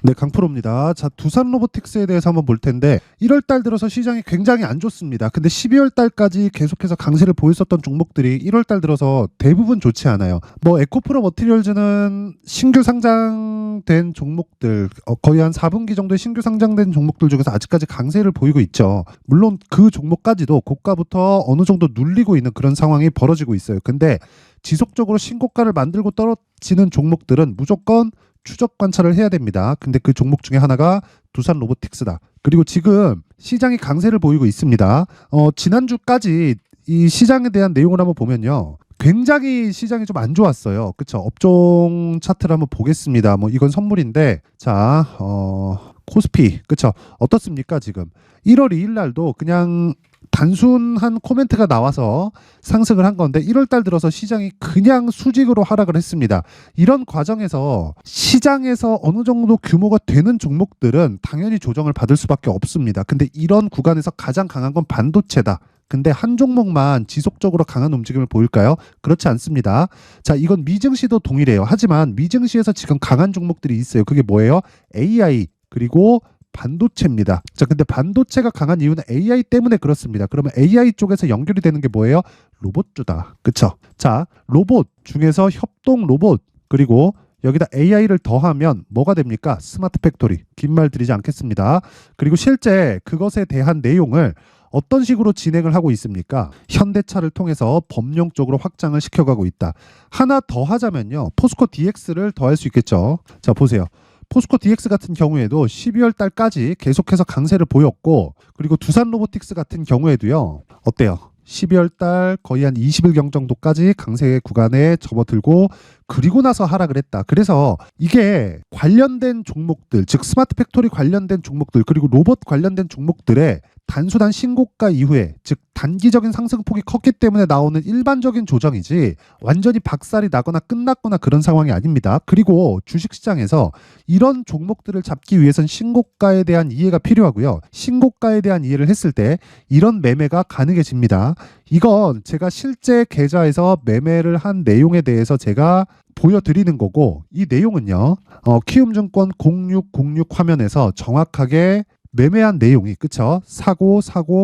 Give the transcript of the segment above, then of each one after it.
네, 강프로입니다. 자, 두산 로보틱스에 대해서 한번 볼 텐데 1월 달 들어서 시장이 굉장히 안 좋습니다. 근데 12월 달까지 계속해서 강세를 보였었던 종목들이 1월 달 들어서 대부분 좋지 않아요. 뭐 에코프로 머티리얼즈는 신규 상장된 종목들, 거의 한 4분기 정도의 신규 상장된 종목들 중에서 아직까지 강세를 보이고 있죠. 물론 그 종목까지도 고가부터 어느 정도 눌리고 있는 그런 상황이 벌어지고 있어요. 근데 지속적으로 신고가를 만들고 떨어지는 종목들은 무조건 추적 관찰을 해야 됩니다. 근데 그 종목 중에 하나가 두산 로보틱스다. 그리고 지금 시장이 강세를 보이고 있습니다. 지난주까지 이 시장에 대한 내용을 한번 보면요. 굉장히 시장이 좀 안 좋았어요. 그쵸? 업종 차트를 한번 보겠습니다. 뭐 이건 선물인데, 자, 코스피, 그쵸? 어떻습니까, 지금? 1월 2일 날도 그냥 단순한 코멘트가 나와서 상승을 한 건데 1월 달 들어서 시장이 그냥 수직으로 하락을 했습니다. 이런 과정에서 시장에서 어느 정도 규모가 되는 종목들은 당연히 조정을 받을 수밖에 없습니다. 근데 이런 구간에서 가장 강한 건 반도체다. 근데 한 종목만 지속적으로 강한 움직임을 보일까요? 그렇지 않습니다. 자, 이건 미증시도 동일해요. 하지만 미증시에서 지금 강한 종목들이 있어요. 그게 뭐예요? AI 그리고 반도체입니다. 자, 근데 반도체가 강한 이유는 AI 때문에 그렇습니다. 그러면 AI 쪽에서 연결이 되는 게 뭐예요? 로봇주다. 그쵸? 자, 로봇 중에서 협동 로봇 그리고 여기다 AI를 더하면 뭐가 됩니까? 스마트 팩토리. 긴 말 드리지 않겠습니다. 그리고 실제 그것에 대한 내용을 어떤 식으로 진행을 하고 있습니까? 현대차를 통해서 법령적으로 확장을 시켜가고 있다. 하나 더 하자면요. 포스코 DX를 더할 수 있겠죠. 자, 보세요. 포스코 DX 같은 경우에도 12월 달까지 계속해서 강세를 보였고, 그리고 두산 로보틱스 같은 경우에도요. 어때요? 12월 달 거의 한 20일경 정도까지 강세 구간에 접어들고 그리고 나서 하락을 했다. 그래서 이게 관련된 종목들, 즉 스마트 팩토리 관련된 종목들 그리고 로봇 관련된 종목들의 단순한 신고가 이후에, 즉 단기적인 상승폭이 컸기 때문에 나오는 일반적인 조정이지 완전히 박살이 나거나 끝났거나 그런 상황이 아닙니다. 그리고 주식시장에서 이런 종목들을 잡기 위해선 신고가에 대한 이해가 필요하고요. 신고가에 대한 이해를 했을 때 이런 매매가 가능해집니다. 이건 제가 실제 계좌에서 매매를 한 내용에 대해서 제가 보여드리는 거고, 이 내용은요 키움증권 0606 화면에서 정확하게 매매한 내용이, 그쵸? 사고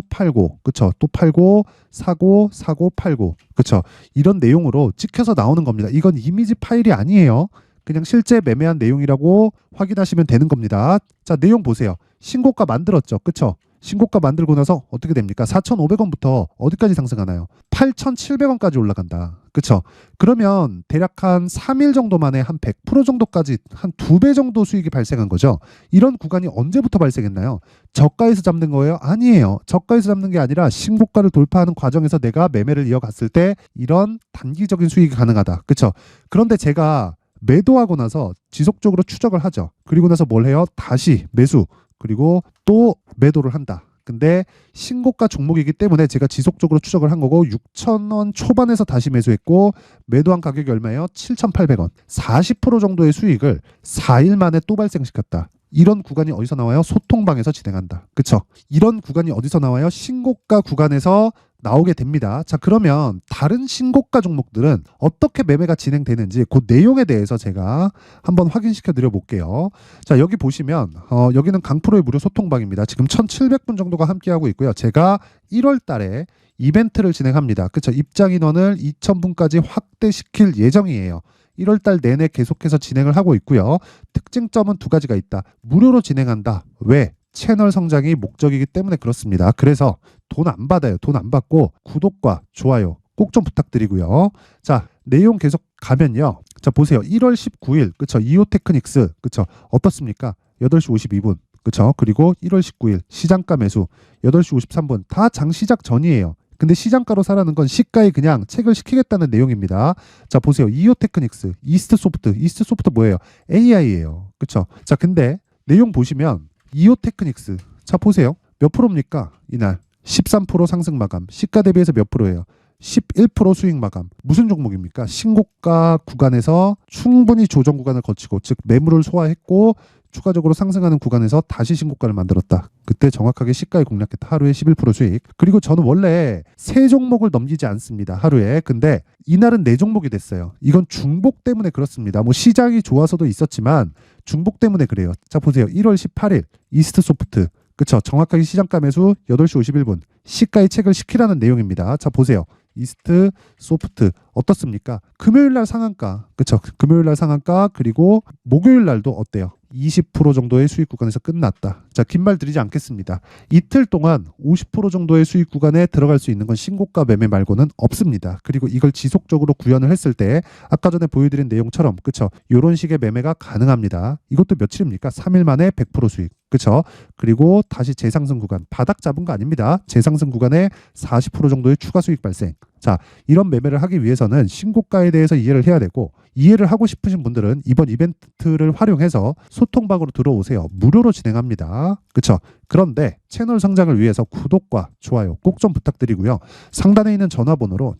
팔고, 그쵸? 또 팔고 사고 팔고, 그쵸? 이런 내용으로 찍혀서 나오는 겁니다. 이건 이미지 파일이 아니에요. 그냥 실제 매매한 내용이라고 확인하시면 되는 겁니다. 자, 내용 보세요. 신고가 만들었죠, 그쵸? 신고가 만들고 나서 어떻게 됩니까? 4,500원부터 어디까지 상승하나요? 8,700원까지 올라간다. 그쵸? 그러면 대략 한 3일 정도 만에 한 100% 정도까지 한 2배 정도 수익이 발생한 거죠. 이런 구간이 언제부터 발생했나요? 저가에서 잡는 거예요? 아니에요. 저가에서 잡는 게 아니라 신고가를 돌파하는 과정에서 내가 매매를 이어갔을 때 이런 단기적인 수익이 가능하다. 그쵸? 그런데 제가 매도하고 나서 지속적으로 추적을 하죠. 그리고 나서 뭘 해요? 다시 매수. 그리고 또 매도를 한다. 근데 신고가 종목이기 때문에 제가 지속적으로 추적을 한 거고 6,000원 초반에서 다시 매수했고 매도한 가격이 얼마예요? 7,800원. 40% 정도의 수익을 4일 만에 또 발생시켰다. 이런 구간이 어디서 나와요? 소통방에서 진행한다. 그쵸? 이런 구간이 어디서 나와요? 신고가 구간에서 나오게 됩니다. 자, 그러면 다른 신고가 종목들은 어떻게 매매가 진행되는지 그 내용에 대해서 제가 한번 확인시켜 드려 볼게요. 자, 여기 보시면 여기는 강프로의 무료 소통방입니다. 지금 1,700분 정도가 함께하고 있고요. 제가 1월 달에 이벤트를 진행합니다. 그쵸? 입장 인원을 2,000분까지 확대시킬 예정이에요. 1월 달 내내 계속해서 진행을 하고 있고요. 특징점은 두 가지가 있다. 무료로 진행한다. 왜? 채널 성장이 목적이기 때문에 그렇습니다. 그래서 돈 안 받아요. 돈 안 받고 구독과 좋아요 꼭 좀 부탁드리고요. 자, 내용 계속 가면요. 자, 보세요. 1월 19일, 그쵸? 이오테크닉스, 그쵸? 어떻습니까? 8시 52분, 그쵸? 그리고 1월 19일 시장가 매수, 8시 53분, 다 장 시작 전이에요. 근데 시장가로 사라는 건 시가에 그냥 체결시키겠다는 내용입니다. 자, 보세요. 이오테크닉스, 이스트소프트 뭐예요? AI예요. 그쵸? 자, 근데 내용 보시면 이오테크닉스, 자, 보세요. 몇 프로입니까? 이날 13% 상승 마감. 시가 대비해서 몇 프로예요? 11% 수익 마감. 무슨 종목입니까? 신고가 구간에서 충분히 조정 구간을 거치고, 즉 매물을 소화했고 추가적으로 상승하는 구간에서 다시 신고가를 만들었다. 그때 정확하게 시가에 공략했다. 하루에 11% 수익. 그리고 저는 원래 세 종목을 넘기지 않습니다. 하루에. 근데 이날은 네 종목이 됐어요. 이건 중복 때문에 그렇습니다. 뭐 시장이 좋아서도 있었지만 중복 때문에 그래요. 자, 보세요. 1월 18일 이스트 소프트. 그쵸? 정확하게 시장가 매수 8시 51분. 시가에 체크를 시키라는 내용입니다. 자, 보세요. 이스트 소프트 어떻습니까? 금요일 날 상한가. 그쵸? 금요일 날 상한가. 그리고 목요일 날도 어때요? 20% 정도의 수익 구간에서 끝났다. 자, 긴 말 드리지 않겠습니다. 이틀 동안 50% 정도의 수익 구간에 들어갈 수 있는 건 신고가 매매 말고는 없습니다. 그리고 이걸 지속적으로 구현을 했을 때 아까 전에 보여드린 내용처럼 그쵸? 이런 식의 매매가 가능합니다. 이것도 며칠입니까? 3일 만에 100% 수익. 그쵸? 그리고 다시 재상승 구간. 바닥 잡은 거 아닙니다. 재상승 구간에 40% 정도의 추가 수익 발생. 자, 이런 매매를 하기 위해서는 신고가에 대해서 이해를 해야 되고 이해를 하고 싶으신 분들은 이번 이벤트를 활용해서 소통방으로 들어오세요. 무료로 진행합니다. 그쵸? 그런데 채널 성장을 위해서 구독과 좋아요 꼭 좀 부탁드리고요. 상단에 있는 전화번호로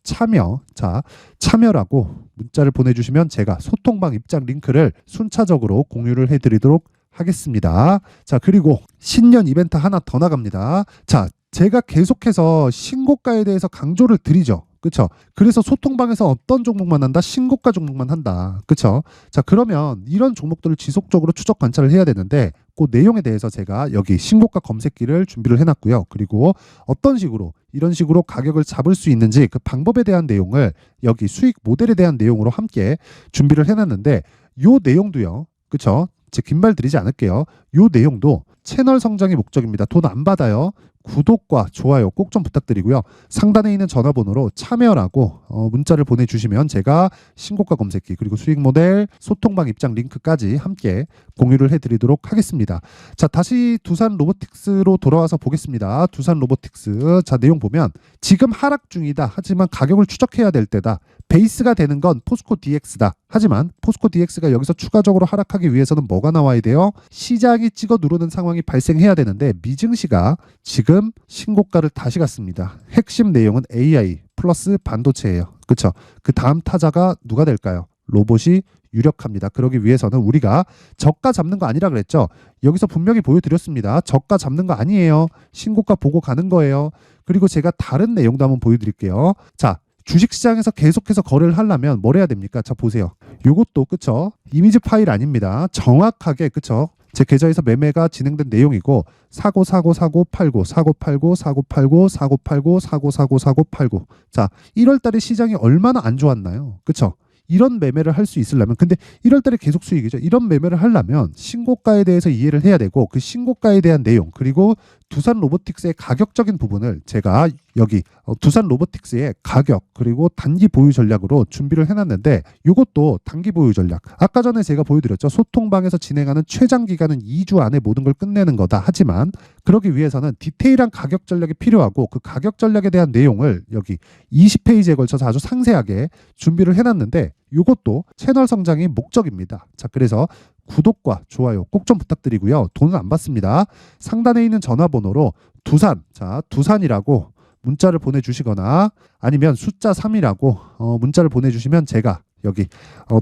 참여라고 문자를 보내주시면 제가 소통방 입장 링크를 순차적으로 공유를 해드리도록 하겠습니다. 자, 그리고 신년 이벤트 하나 더 나갑니다. 자, 제가 계속해서 신고가에 대해서 강조를 드리죠. 그쵸? 그래서 소통방에서 어떤 종목만 한다? 신고가 종목만 한다. 그쵸? 자, 그러면 이런 종목들을 지속적으로 추적 관찰을 해야 되는데 그 내용에 대해서 제가 여기 신고가 검색기를 준비를 해놨고요. 그리고 어떤 식으로 이런 식으로 가격을 잡을 수 있는지 그 방법에 대한 내용을 여기 수익 모델에 대한 내용으로 함께 준비를 해놨는데 요 내용도요. 그쵸? 제 긴 말 드리지 않을게요. 요 내용도 채널 성장이 목적입니다. 돈 안 받아요. 구독과 좋아요 꼭 좀 부탁드리고요. 상단에 있는 전화번호로 참여라고 문자를 보내주시면 제가 신고가 검색기 그리고 수익 모델 소통방 입장 링크까지 함께 공유를 해드리도록 하겠습니다. 자, 다시 두산 로보틱스로 돌아와서 보겠습니다. 두산 로보틱스. 자, 내용 보면 지금 하락 중이다. 하지만 가격을 추적해야 될 때다. 베이스가 되는 건 포스코 DX다. 하지만 포스코 DX가 여기서 추가적으로 하락하기 위해서는 뭐가 나와야 돼요? 시장이 찍어 누르는 상황이 발생해야 되는데 미증시가 지금 신고가를 다시 갔습니다. 핵심 내용은 AI 플러스 반도체예요. 그렇죠? 그 다음 타자가 누가 될까요? 로봇이 유력합니다. 그러기 위해서는 우리가 저가 잡는 거 아니라 그랬죠. 여기서 분명히 보여드렸습니다. 저가 잡는 거 아니에요. 신고가 보고 가는 거예요. 그리고 제가 다른 내용도 한번 보여드릴게요. 자, 주식시장에서 계속해서 거래를 하려면 뭘 해야 됩니까? 자, 보세요. 요것도 그쵸? 이미지 파일 아닙니다. 정확하게 그쵸? 제 계좌에서 매매가 진행된 내용이고 사고 팔고 사고 팔고 사고 팔고 사고 팔고 사고 팔고 자, 1월 달에 시장이 얼마나 안 좋았나요? 그쵸? 이런 매매를 할 수 있으려면 근데 1월 달에 계속 수익이죠. 이런 매매를 하려면 신고가에 대해서 이해를 해야 되고 그 신고가에 대한 내용 그리고 두산 로보틱스의 가격적인 부분을 제가 여기 두산 로보틱스의 가격 그리고 단기 보유 전략으로 준비를 해놨는데 이것도 단기 보유 전략 아까 전에 제가 보여드렸죠. 소통방에서 진행하는 최장 기간은 2주 안에 모든 걸 끝내는 거다. 하지만 그러기 위해서는 디테일한 가격 전략이 필요하고 그 가격 전략에 대한 내용을 여기 20페이지에 걸쳐서 아주 상세하게 준비를 해놨는데 이것도 채널 성장이 목적입니다. 자, 그래서 구독과 좋아요 꼭 좀 부탁드리고요. 돈은 안 받습니다. 상단에 있는 전화번호로 두산, 자, 두산이라고 문자를 보내주시거나 아니면 숫자 3이라고 문자를 보내주시면 제가 여기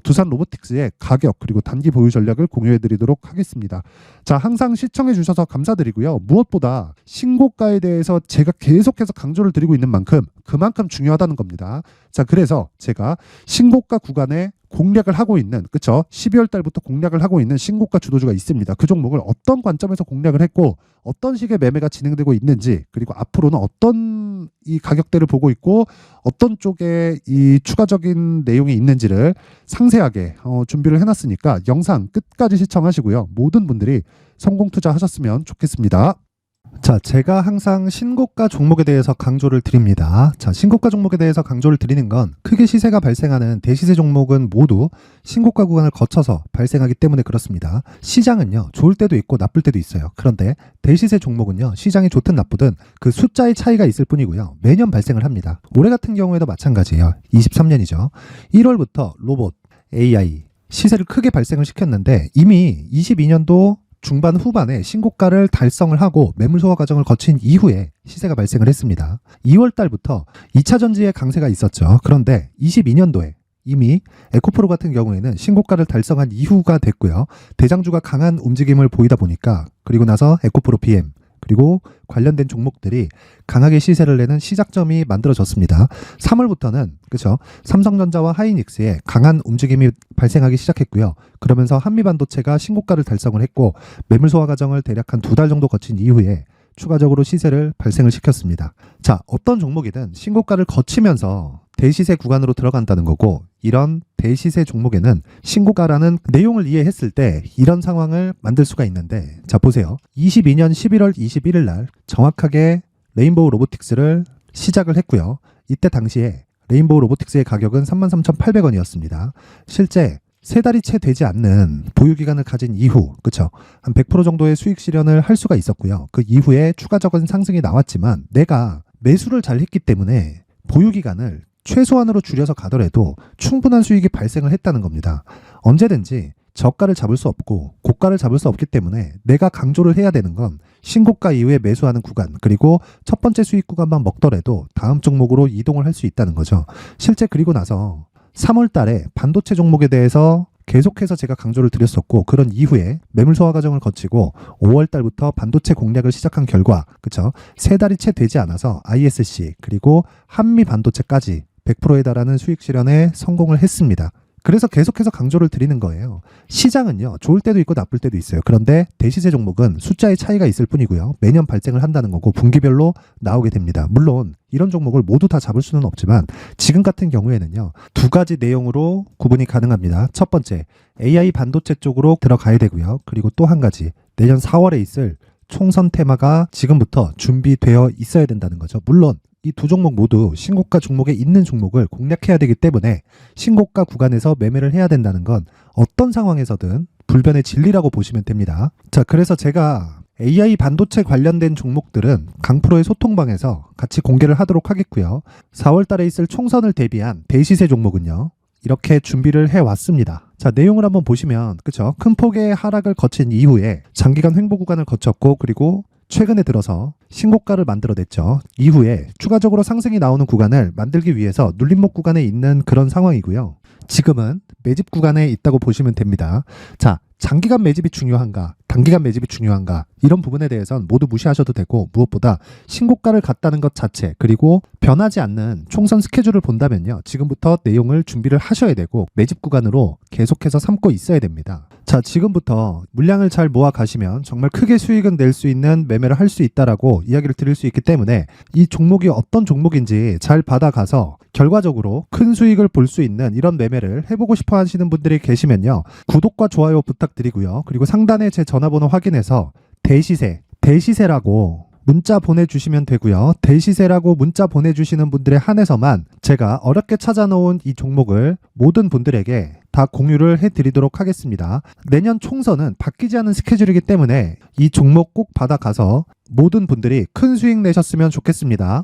두산 로보틱스의 가격 그리고 단기 보유 전략을 공유해드리도록 하겠습니다. 자, 항상 시청해주셔서 감사드리고요. 무엇보다 신고가에 대해서 제가 계속해서 강조를 드리고 있는 만큼 그만큼 중요하다는 겁니다. 자, 그래서 제가 신고가 구간에 공략을 하고 있는 그쵸? 12월 달부터 공략을 하고 있는 신고가 주도주가 있습니다. 그 종목을 어떤 관점에서 공략을 했고 어떤 식의 매매가 진행되고 있는지 그리고 앞으로는 어떤 이 가격대를 보고 있고 어떤 쪽에 이 추가적인 내용이 있는지를 상세하게 준비를 해놨으니까 영상 끝까지 시청하시고요. 모든 분들이 성공 투자하셨으면 좋겠습니다. 자, 제가 항상 신고가 종목에 대해서 강조를 드립니다. 자, 신고가 종목에 대해서 강조를 드리는 건 크게 시세가 발생하는 대시세 종목은 모두 신고가 구간을 거쳐서 발생하기 때문에 그렇습니다. 시장은요, 좋을 때도 있고 나쁠 때도 있어요. 그런데 대시세 종목은요, 시장이 좋든 나쁘든 그 숫자의 차이가 있을 뿐이고요. 매년 발생을 합니다. 올해 같은 경우에도 마찬가지예요. 23년이죠. 1월부터 로봇, AI, 시세를 크게 발생을 시켰는데 이미 22년도 중반 후반에 신고가를 달성을 하고 매물 소화 과정을 거친 이후에 시세가 발생을 했습니다. 2월 달부터 2차 전지의 강세가 있었죠. 그런데 22년도에 이미 에코프로 같은 경우에는 신고가를 달성한 이후가 됐고요. 대장주가 강한 움직임을 보이다 보니까 그리고 나서 에코프로 BM 그리고 관련된 종목들이 강하게 시세를 내는 시작점이 만들어졌습니다. 3월부터는 그렇죠. 삼성전자와 하이닉스에 강한 움직임이 발생하기 시작했고요. 그러면서 한미반도체가 신고가를 달성을 했고 매물 소화 과정을 대략 한 2달 정도 거친 이후에 추가적으로 시세를 발생을 시켰습니다. 자, 어떤 종목이든 신고가를 거치면서 대시세 구간으로 들어간다는 거고 이런 대시세 종목에는 신고가라는 내용을 이해했을 때 이런 상황을 만들 수가 있는데 자 보세요. 22년 11월 21일 날 정확하게 레인보우 로보틱스를 시작을 했고요. 이때 당시에 레인보우 로보틱스의 가격은 33,800원이었습니다. 실제 세 달이 채 되지 않는 보유기간을 가진 이후, 그쵸? 한 100% 정도의 수익 실현을 할 수가 있었고요. 그 이후에 추가적인 상승이 나왔지만 내가 매수를 잘 했기 때문에 보유기간을 최소한으로 줄여서 가더라도 충분한 수익이 발생을 했다는 겁니다. 언제든지 저가를 잡을 수 없고 고가를 잡을 수 없기 때문에 내가 강조를 해야 되는 건 신고가 이후에 매수하는 구간 그리고 첫 번째 수익 구간만 먹더라도 다음 종목으로 이동을 할 수 있다는 거죠. 실제 그리고 나서 3월 달에 반도체 종목에 대해서 계속해서 제가 강조를 드렸었고 그런 이후에 매물 소화 과정을 거치고 5월 달부터 반도체 공략을 시작한 결과 그쵸? 세 달이 채 되지 않아서 ISC 그리고 한미 반도체까지 100%에 달하는 수익 실현에 성공을 했습니다. 그래서 계속해서 강조를 드리는 거예요. 시장은요, 좋을 때도 있고 나쁠 때도 있어요. 그런데 대시세 종목은 숫자의 차이가 있을 뿐이고요. 매년 발생을 한다는 거고 분기별로 나오게 됩니다. 물론 이런 종목을 모두 다 잡을 수는 없지만 지금 같은 경우에는요, 두 가지 내용으로 구분이 가능합니다. 첫 번째, AI 반도체 쪽으로 들어가야 되고요. 그리고 또 한 가지, 내년 4월에 있을 총선 테마가 지금부터 준비되어 있어야 된다는 거죠. 물론 이 두 종목 모두 신고가 종목에 있는 종목을 공략해야 되기 때문에 신고가 구간에서 매매를 해야 된다는 건 어떤 상황에서든 불변의 진리라고 보시면 됩니다. 자, 그래서 제가 AI 반도체 관련된 종목들은 강프로의 소통방에서 같이 공개를 하도록 하겠고요. 4월 달에 있을 총선을 대비한 대시세 종목은요, 이렇게 준비를 해왔습니다. 자, 내용을 한번 보시면 그쵸? 큰 폭의 하락을 거친 이후에 장기간 횡보 구간을 거쳤고 그리고 최근에 들어서 신고가를 만들어냈죠. 이후에 추가적으로 상승이 나오는 구간을 만들기 위해서 눌림목 구간에 있는 그런 상황이고요. 지금은 매집 구간에 있다고 보시면 됩니다. 자, 장기간 매집이 중요한가, 단기간 매집이 중요한가 이런 부분에 대해서는 모두 무시하셔도 되고 무엇보다 신고가를 갔다는 것 자체 그리고 변하지 않는 총선 스케줄을 본다면요. 지금부터 내용을 준비를 하셔야 되고 매집 구간으로 계속해서 삼고 있어야 됩니다. 자, 지금부터 물량을 잘 모아 가시면 정말 크게 수익은 낼 수 있는 매매를 할 수 있다라고 이야기를 드릴 수 있기 때문에 이 종목이 어떤 종목인지 잘 받아가서 결과적으로 큰 수익을 볼 수 있는 이런 매매를 해보고 싶어 하시는 분들이 계시면요. 구독과 좋아요 부탁드리고요. 그리고 상단에 제 전화번호 확인해서 대시세라고 문자 보내주시면 되고요. 대시세라고 문자 보내주시는 분들에 한해서만 제가 어렵게 찾아놓은 이 종목을 모든 분들에게 다 공유를 해드리도록 하겠습니다. 내년 총선은 바뀌지 않은 스케줄이기 때문에 이 종목 꼭 받아가서 모든 분들이 큰 수익 내셨으면 좋겠습니다.